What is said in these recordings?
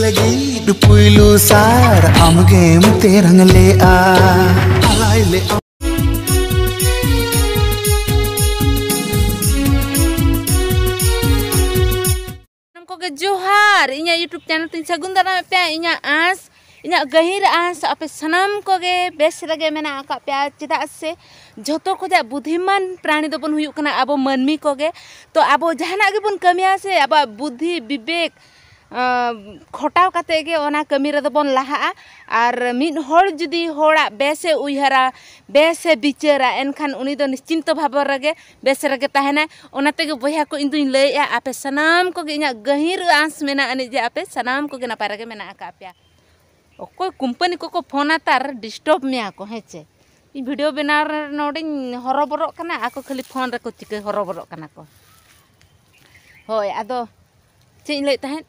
lagi dupulu sar am game terang le a alai le Koge Johar inya YouTube channel tin sagun dara pe inya as inya gahir as ape sanam koge bes rage mena aka pe cheda se joto ko ja budhiman prani do bon huyuk kana abo manmi koge to abo jahana ge bon kamiya se aba buddhi bibek khotaw kate ge ona kami re do bon laha ar mid hor judi hora bese uyhara bese bichara enkhan uni do nischinto bhabor rage bese rage tahena onate ge boya ko induin lay a ape sanam ko ge inya gahir as mena ani je ape sanam ko ge napay rage mena aka apya okoy company ko phone atar disturb me ako heche इ video बनार नोडिन हरबरो कना आको खाली phone रको चिके हरबरो कना को होय आदो chain लय तहन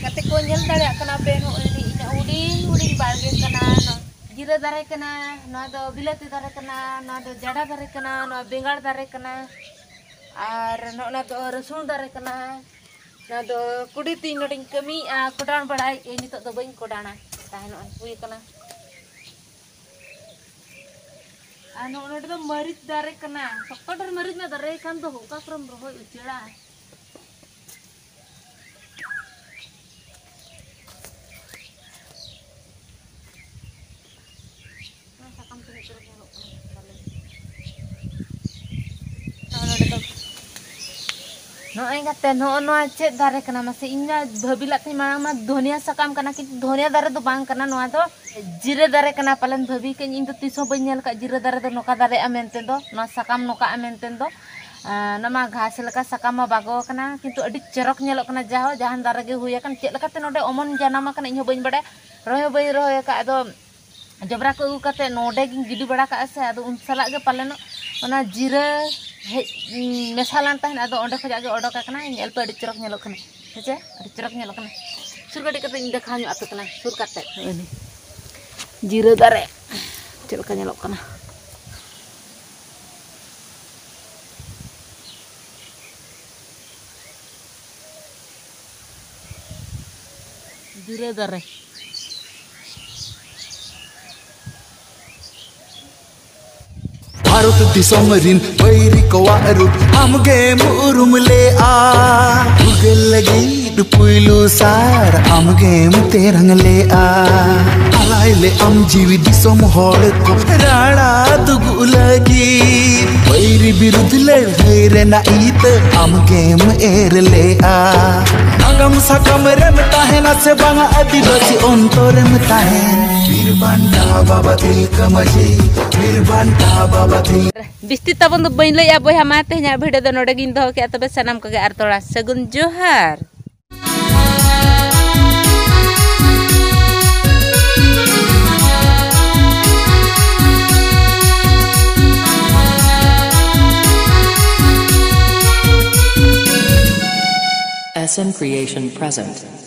कते को नेल दाड़े कना पे नो इना उडी बारगे कना नो जीरा दारे कना नो दो बिलाती दारे कना नो दो जड़ा दारे कना नो बेंगाड़ दारे कना आर नो दो रसुन दारे कना नो दो कुडी तीन नोडिन कमी कोडान बड़ाई ए नितो दो बइन कोडाना ताहन हुई कना anu udah tuh marit dari kena, sekadar maritnya dari kan tuh buka from rohoi ucila. No enggak teh no acet dari kena masih ingat babilat nih mana dunia sakam kena kita dunia dari tuh bang kena no atau jire dari kena paling babi kan itu tisu banyak kak jire dari tuh noka dari amenten tuh no sakam noka amenten tuh nama ghas leka sakam mah bago kena kintu adik cerok nyelok kena jauh jahan dari ge huya kan cek leka teh node omon janama kena inyo bain bade royo kak ado jabra ko kate node gin gidi bada kak ase ado unsala ge paling ona jire mesalan tahan ado onde khajak ge odok kena nyel pe adik cerok nyelok kena hece adik cerok nyelok kena sur gadi kate inda khanyu atu kena sur kate ini jira dare cerok nyelok kena jira dare Harut disomerin bairi kawarut am game urum le a Google lagi dupulu sar am game terang le a alai le am jiwi disom hor ko rana dugu lagi bairi birud le haire na it am game er le a nagam sakam rem tahena se banga adivasi ontorem tahen birbanta baba tilka maji birbanta baba Bisti tabon tuh bain lay aboy hamate nya video do node gin doh ke atabe sanam kage artola sagun Johar SM Creation present.